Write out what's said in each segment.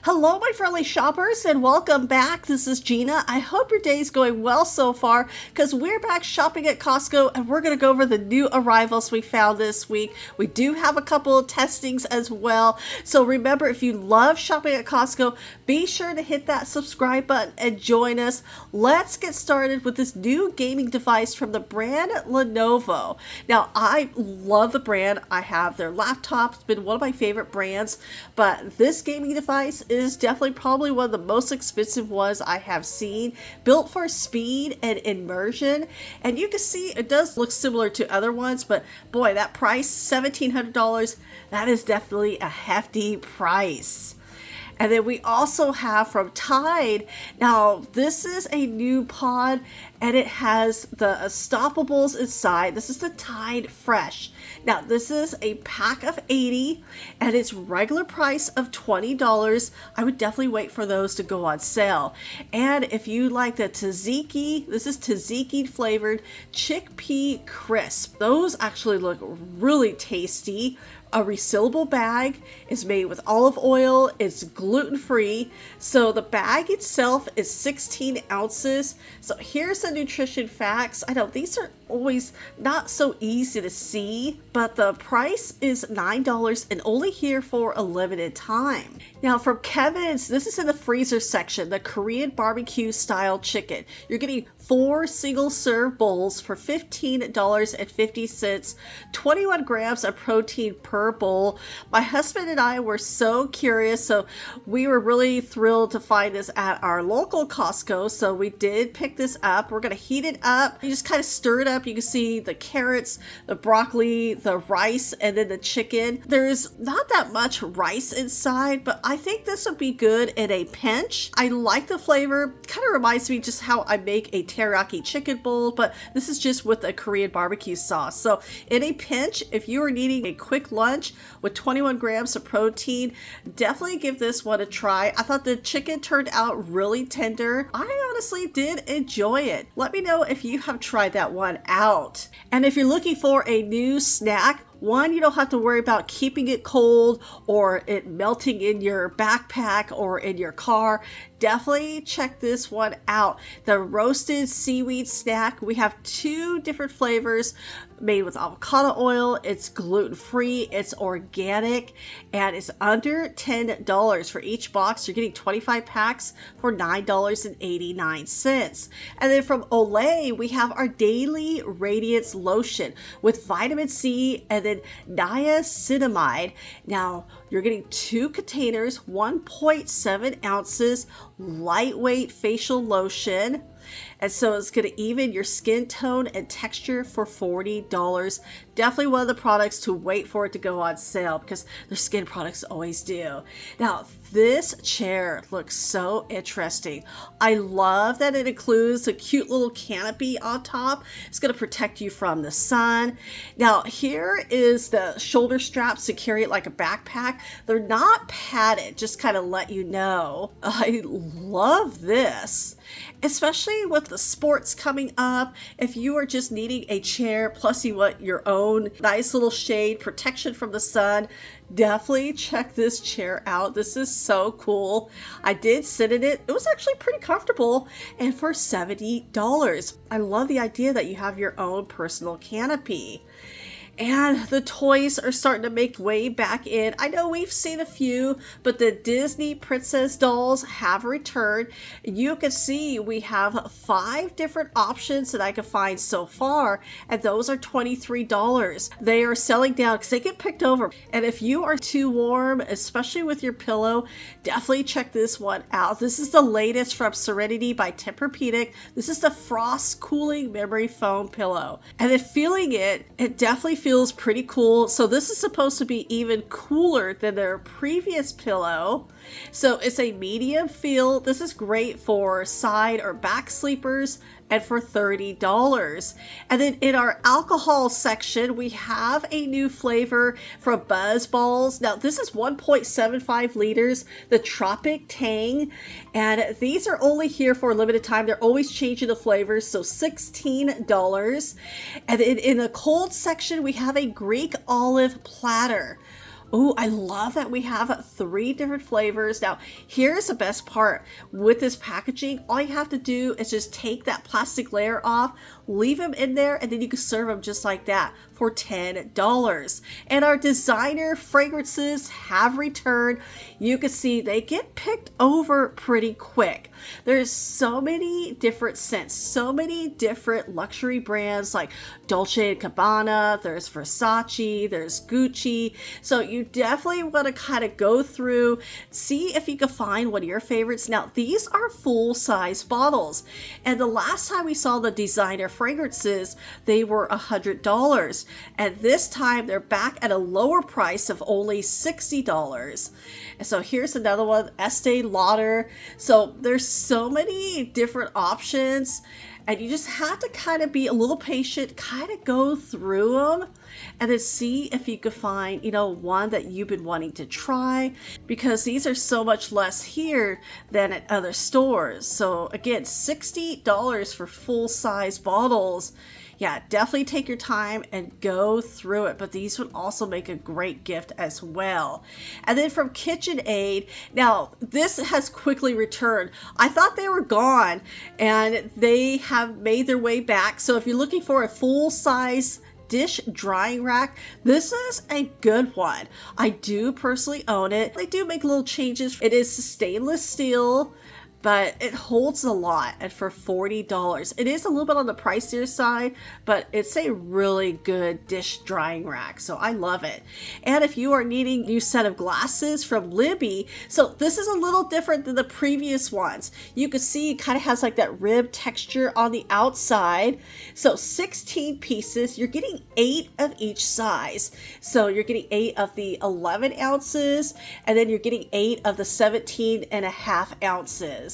Hello, my friendly shoppers, and welcome back. This is Gina. I hope your day is going well so far because we're back shopping at Costco and we're going to go over the new arrivals we found this week. We do have a couple of testings as well. So remember, if you love shopping at Costco, be sure to hit that subscribe button and join us. Let's get started with this new gaming device from the brand Lenovo. Now, I love the brand. I have their laptops, it's been one of my favorite brands, but this gaming device is definitely probably one of the most expensive ones I have seen, built for speed and immersion. And you can see it does look similar to other ones, but boy, that price, $1,700, that is definitely a hefty price. And then we also have from Tide. Now, this is a new pod and it has the stoppables inside. This is the Tide Fresh. Now, this is a pack of 80 and it's regular price of $20. I would definitely wait for those to go on sale. And if you like the tzatziki, this is tzatziki flavored chickpea crisp. Those actually look really tasty. A resealable bag is made with olive oil. It's gluten-free. So the bag itself is 16 ounces. So here's the nutrition facts. I know these are always not so easy to see, but the price is $9 and only here for a limited time. Now from Kevin's, this is in the freezer section, the Korean barbecue style chicken. You're getting 4 single serve bowls for $15.50, 21 grams of protein per bowl. My husband and I were so curious, so we were really thrilled to find this at our local Costco. So we did pick this up. We're going to heat it up. You just kind of stir it up. You can see the carrots, the broccoli, the rice, and then the chicken. There's not that much rice inside, but I think this would be good in a pinch. I like the flavor. Kind of reminds me just how I make a teriyaki chicken bowl, but this is just with a Korean barbecue sauce. So in a pinch, if you are needing a quick lunch with 21 grams of protein, definitely give this one a try. I thought the chicken turned out really tender. I honestly did enjoy it. Let me know if you have tried that one out. And if you're looking for a new snack, one, you don't have to worry about keeping it cold or it melting in your backpack or in your car. Definitely check this one out. The roasted seaweed snack. We have 2 different flavors made with avocado oil. It's gluten-free, it's organic, and it's under $10 for each box. You're getting 25 packs for $9.89. And then from Olay, we have our Daily Radiance Lotion with vitamin C and then niacinamide. Now, you're getting 2 containers, 1.7 ounces, lightweight facial lotion. And so it's going to even your skin tone and texture for $40. Definitely one of the products to wait for it to go on sale because their skin products always do. Now, this chair looks so interesting. I love that it includes a cute little canopy on top. It's going to protect you from the sun. Now, here is the shoulder straps to carry it like a backpack. They're not padded, just kind of let you know. I love this, especially with the sports coming up. If you are just needing a chair, plus you want your own nice little shade, protection from the sun, definitely check this chair out. This is so cool. I did sit in it. It was actually pretty comfortable and for $70. I love the idea that you have your own personal canopy. And the toys are starting to make way back in. I know we've seen a few, but the Disney princess dolls have returned. You can see we have 5 different options that I can find so far, and those are $23. They are selling down because they get picked over. And if you are too warm, especially with your pillow, definitely check this one out. This is the latest from Serenity by Tempur-Pedic. This is the frost cooling memory foam pillow. And then feeling it, it definitely feels pretty cool. So this is supposed to be even cooler than their previous pillow. So it's a medium feel. This is great for side or back sleepers and for $30. And then in our alcohol section, we have a new flavor from Buzz Balls. Now this is 1.75 liters, the Tropic Tang, and these are only here for a limited time. They're always changing the flavors, so $16. And then in the cold section, we have a Greek olive platter. Oh, I love that we have 3 different flavors. Now, here's the best part with this packaging. All you have to do is just take that plastic layer off, leave them in there, and then you can serve them just like that for $10. And our designer fragrances have returned. You can see they get picked over pretty quick. There's so many different scents, so many different luxury brands like Dolce & Gabbana, there's Versace, there's Gucci. So you definitely want to kind of go through, see if you can find one of your favorites. Now, these are full-size bottles. And the last time we saw the designer fragrances, they were $100. And this time they're back at a lower price of only $60. And so here's another one, Estee Lauder. So there's so many different options, and you just have to kind of be a little patient, kind of go through them, and then see if you could find, one that you've been wanting to try, because these are so much less here than at other stores. So again, $60 for full-size bottles. Yeah, definitely take your time and go through it, but these would also make a great gift as well. And then from KitchenAid, now this has quickly returned. I thought they were gone, and they have made their way back. So if you're looking for a full-size dish drying rack, this is a good one. I do personally own it. They do make little changes. It is stainless steel, but it holds a lot, and for $40. It is a little bit on the pricier side, but it's a really good dish drying rack, so I love it. And if you are needing a new set of glasses from Libby, so this is a little different than the previous ones. You can see it kind of has like that rib texture on the outside. So 16 pieces, you're getting 8 of each size. So you're getting 8 of the 11 ounces, and then you're getting 8 of the 17.5 ounces.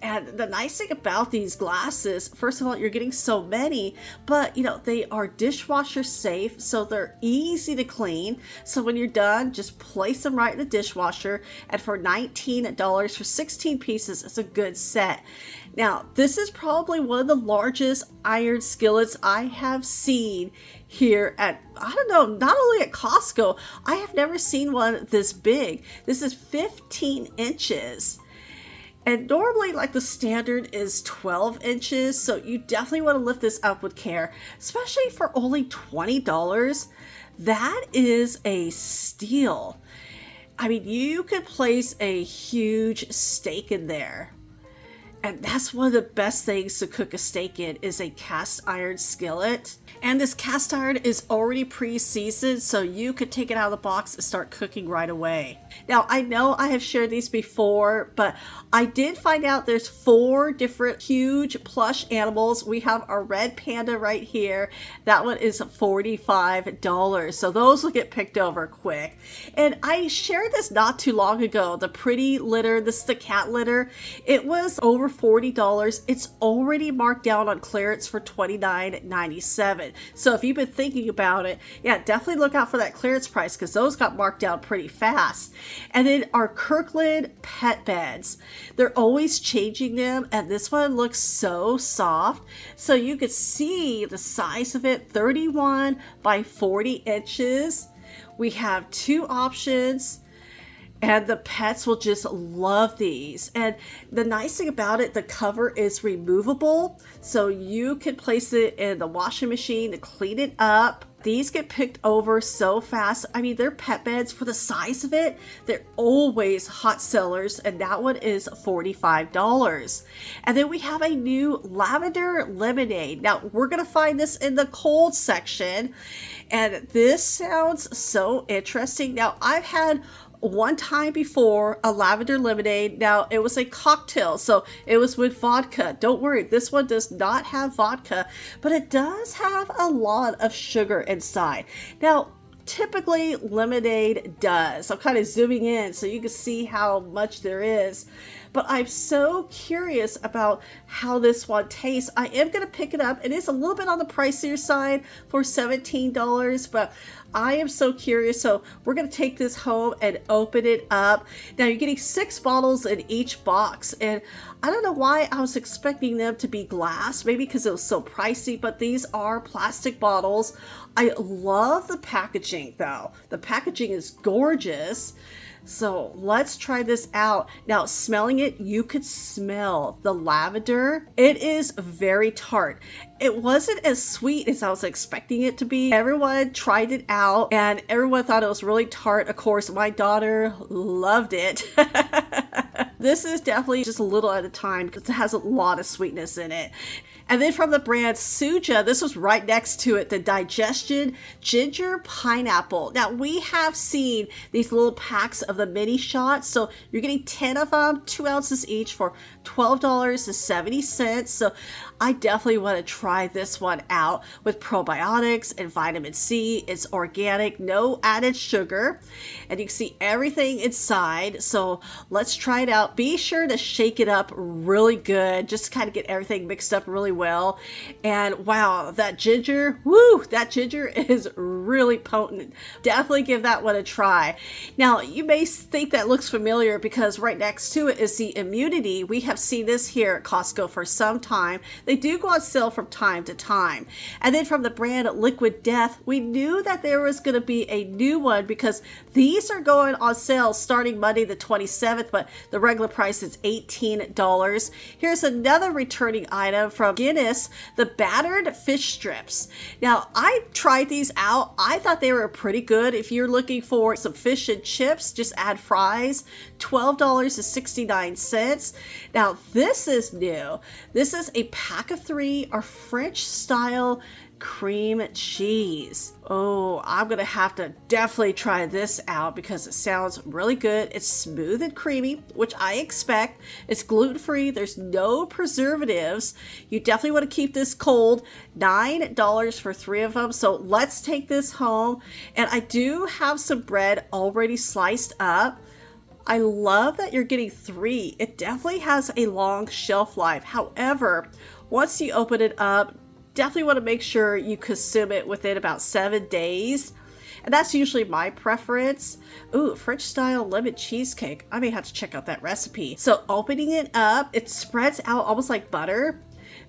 And the nice thing about these glasses, first of all, you're getting so many, but they are dishwasher safe, so they're easy to clean. So when you're done, just place them right in the dishwasher, and for $19 for 16 pieces, it's a good set. Now, this is probably one of the largest iron skillets I have seen here at, I don't know, not only at Costco, I have never seen one this big. This is 15 inches. And normally, like, the standard is 12 inches, so you definitely want to lift this up with care, especially for only $20. That is a steal. I mean, you could place a huge steak in there. And that's one of the best things to cook a steak in, is a cast iron skillet. And this cast iron is already pre-seasoned, so you could take it out of the box and start cooking right away. Now, I know I have shared these before, but I did find out there's 4 different huge plush animals. We have our red panda right here. That one is $45. So those will get picked over quick. And I shared this not too long ago. The pretty litter, this is the cat litter. It was over $40. It's already marked down on clearance for $29.97. So if you've been thinking about it, yeah, definitely look out for that clearance price, because those got marked down pretty fast. And then our Kirkland pet beds, they're always changing them, and this one looks so soft. So you could see the size of it, 31 by 40 inches. We have 2 options, and the pets will just love these. And the nice thing about it, the cover is removable, so you can place it in the washing machine to clean it up. These get picked over so fast. I mean, they're pet beds for the size of it. They're always hot sellers, and that one is $45. And then we have a new lavender lemonade. Now, we're going to find this in the cold section, and this sounds so interesting. Now, I've had one time before a lavender lemonade. Now, it was a cocktail, so it was with vodka. Don't worry, this one does not have vodka, but it does have a lot of sugar inside. Now, typically lemonade does. I'm kind of zooming in so you can see how much there is. But I'm so curious about how this one tastes. I am going to pick it up. It is a little bit on the pricier side for $17, but I am so curious. So we're going to take this home and open it up. Now you're getting 6 bottles in each box. And I don't know why I was expecting them to be glass, maybe because it was so pricey, but these are plastic bottles. I love the packaging though. The packaging is gorgeous. So let's try this out. Now, smelling it, you could smell the lavender. It is very tart. It wasn't as sweet as I was expecting it to be. Everyone tried it out and everyone thought it was really tart. Of course, my daughter loved it. This is definitely just a little at a time because it has a lot of sweetness in it. And then from the brand Suja, this was right next to it, the Digestion Ginger Pineapple. Now, we have seen these little packs of the mini shots. So you're getting 10 of them, 2 ounces each for $12.70. So I definitely want to try this one out with probiotics and vitamin C. It's organic, no added sugar, and you can see everything inside. So let's try it out. Be sure to shake it up really good, just to kind of get everything mixed up really well. And wow, that ginger, woo, that ginger is really potent. Definitely give that one a try. Now, you may think that looks familiar because right next to it is the Immunity. We have seen this here at Costco for some time. They do go on sale from time to time. And then from the brand Liquid Death, we knew that there was going to be a new one because these are going on sale starting Monday the 27th, but the regular price is $18. Here's another returning item from Guinness, the battered fish strips. Now, I tried these out. I thought they were pretty good. If you're looking for some fish and chips, just add fries, $12.69. Now, this is new. This is a pack of 3, our French style cream cheese. Oh, I'm gonna have to definitely try this out because it sounds really good. It's smooth and creamy, which I expect. It's gluten-free. There's no preservatives. You definitely want to keep this cold. $9 for 3 of them. So let's take this home. And I do have some bread already sliced up. I love that you're getting 3. It definitely has a long shelf life. However, once you open it up, definitely want to make sure you consume it within about 7 days. And that's usually my preference. Ooh, French style lemon cheesecake. I may have to check out that recipe. So opening it up, it spreads out almost like butter.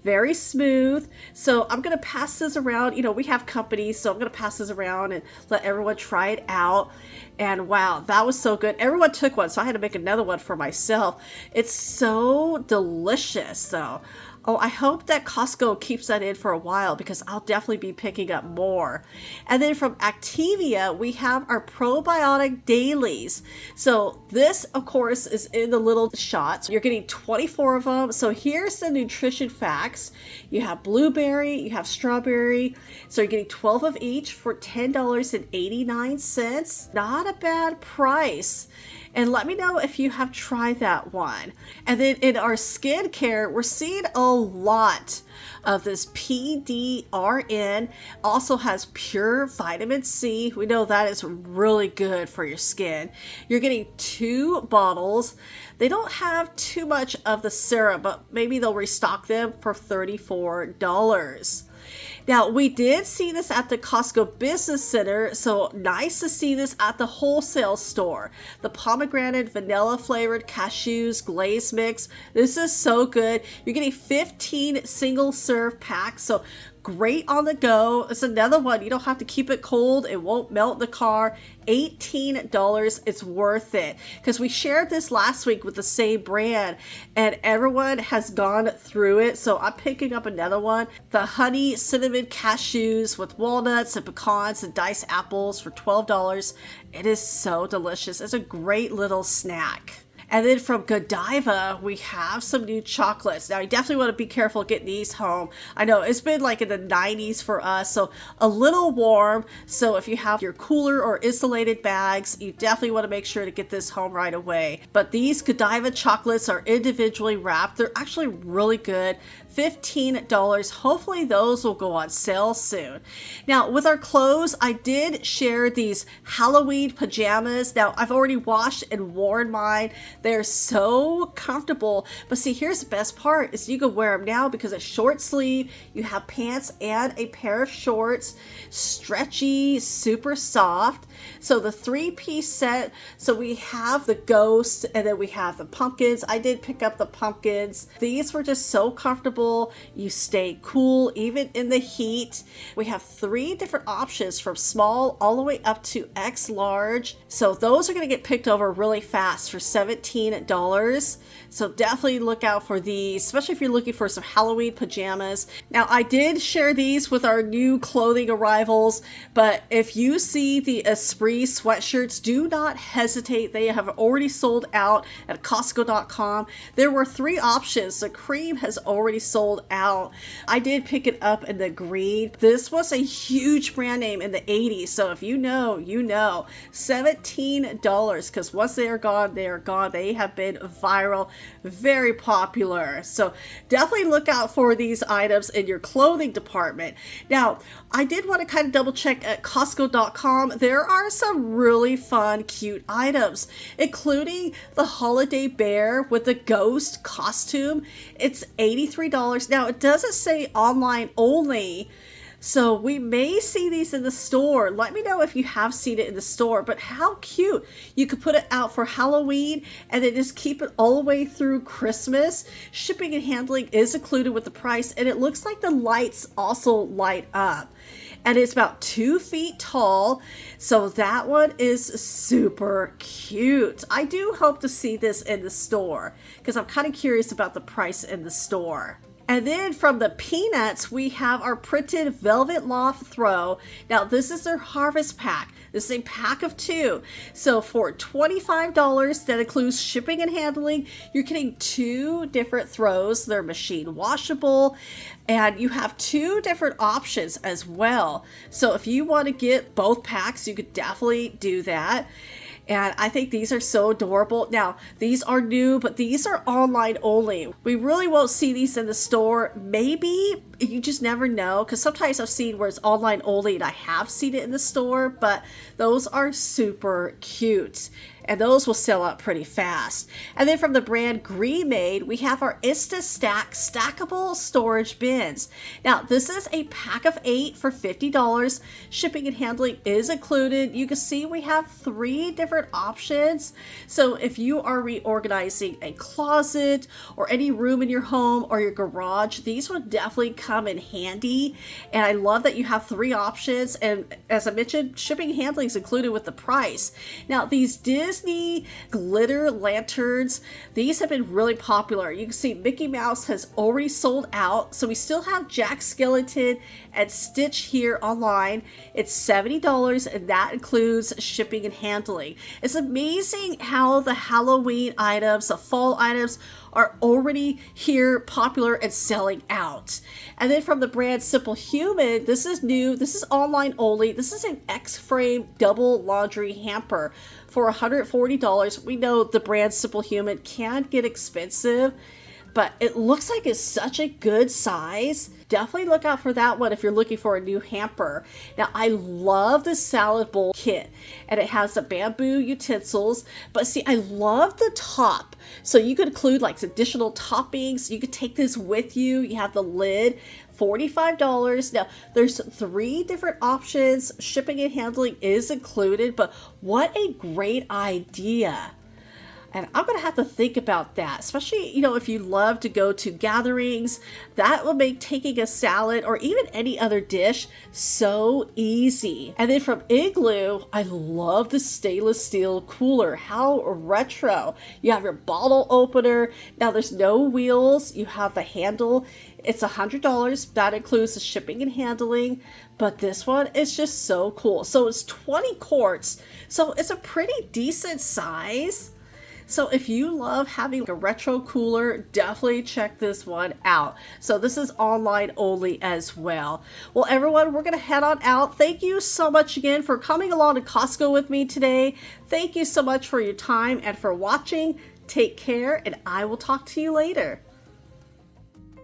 Very smooth. So I'm going to pass this around. You know, we have company, so I'm going to pass this around and let everyone try it out. And wow, that was so good. Everyone took one, so I had to make another one for myself. It's so delicious, though. Oh, I hope that Costco keeps that in for a while because I'll definitely be picking up more. And then from Activia, we have our probiotic dailies. So this, of course, is in the little shots. You're getting 24 of them. So here's the nutrition facts. You have blueberry, you have strawberry. So you're getting 12 of each for $10.89. Not a bad price. And let me know if you have tried that one. And then in our skincare, we're seeing a lot of this PDRN. Also has pure vitamin C. We know that is really good for your skin. You're getting 2 bottles. They don't have too much of the serum, but maybe they'll restock them for $34. Now, we did see this at the Costco Business Center, so nice to see this at the wholesale store. The pomegranate vanilla flavored cashews glaze mix. This is so good. You're getting 15 single serve packs, so great on the go. It's another one. You don't have to keep it cold. It won't melt in the car. $18. It's worth it because we shared this last week with the same brand and everyone has gone through it. So I'm picking up another one. The honey cinnamon cashews with walnuts and pecans and diced apples for $12. It is so delicious. It's a great little snack. And then from Godiva, we have some new chocolates. Now, you definitely want to be careful getting these home. I know it's been like in the 90s for us, so a little warm. So if you have your cooler or insulated bags, you definitely want to make sure to get this home right away. But these Godiva chocolates are individually wrapped. They're actually really good. $15. Hopefully those will go on sale soon. Now, with our clothes, I did share these Halloween pajamas. Now, I've already washed and worn mine. They're so comfortable. But see, here's the best part is you can wear them now because it's short sleeve. You have pants and a pair of shorts, stretchy, super soft. So the 3-piece set, so we have the ghost and then we have the pumpkins. I did pick up the pumpkins. These were just so comfortable. You stay cool even in the heat. We have 3 different options from small all the way up to X large. So those are going to get picked over really fast for $17. So definitely look out for these, especially if you're looking for some Halloween pajamas. Now I did share these with our new clothing arrivals, but if you see the Esprit sweatshirts, do not hesitate. They have already sold out at Costco.com. There were 3 options. The cream has already sold out. I did pick it up in the green. This was a huge brand name in the 80s. So if you know, you know. $17, because once they are gone, they are gone. They have been viral, very popular. So definitely look out for these items in your clothing department. Now, I did want to kind of double check at Costco.com. There are some really fun, cute items, including the holiday bear with the ghost costume. It's $83. Now, it doesn't say online only, so we may see these in the store. Let me know if you have seen it in the store, but how cute. You could put it out for Halloween and then just keep it all the way through Christmas. Shipping and handling is included with the price, and it looks like the lights also light up. And it's about 2 feet tall, so that one is super cute. I do hope to see this in the store because I'm kind of curious about the price in the store. And then from the Peanuts, we have our printed velvet loft throw. Now, this is their harvest pack. This is a pack of 2. So for $25, that includes shipping and handling, you're getting 2 different throws. They're machine washable, and you have 2 different options as well. So if you want to get both packs, you could definitely do that. And I think these are so adorable. Now, these are new, but these are online only. We really won't see these in the store. Maybe, you just never know. Because sometimes I've seen where it's online only and I have seen it in the store. But those are super cute. And those will sell out pretty fast. And then from the brand Green-Made, we have our Insta-Stack stackable storage bins. Now, this is a pack of 8 for $50. Shipping and handling is included. You can see we have 3 different options. So if you are reorganizing a closet or any room in your home or your garage, these would definitely come in handy. And I love that you have 3 options. And as I mentioned, shipping and handling is included with the price. Now, these Disney glitter lanterns, these have been really popular. You can see Mickey Mouse has already sold out, so we still have Jack Skellington and Stitch here online. It's $70, and that includes shipping and handling. It's amazing how the Halloween items, the fall items, are already here, popular, and selling out. And then from the brand Simple Human, this is new. This is online only. This is an X-frame double laundry hamper for $140. We know the brand Simple Human can get expensive, but it looks like it's such a good size. Definitely look out for that one if you're looking for a new hamper. Now, I love the salad bowl kit, and it has the bamboo utensils, but see, I love the top. So you could include like additional toppings. You could take this with you. You have the lid, $45. Now, there's 3 different options. Shipping and handling is included, but what a great idea. And I'm going to have to think about that, especially, if you love to go to gatherings, that will make taking a salad or even any other dish so easy. And then from Igloo, I love the stainless steel cooler. How retro. You have your bottle opener. Now there's no wheels. You have the handle. It's $100. That includes the shipping and handling. But this one is just so cool. So it's 20 quarts. So it's a pretty decent size. So if you love having a retro cooler, definitely check this one out. So this is online only as well. Well, everyone, we're going to head on out. Thank you so much again for coming along to Costco with me today. Thank you so much for your time and for watching. Take care, and I will talk to you later.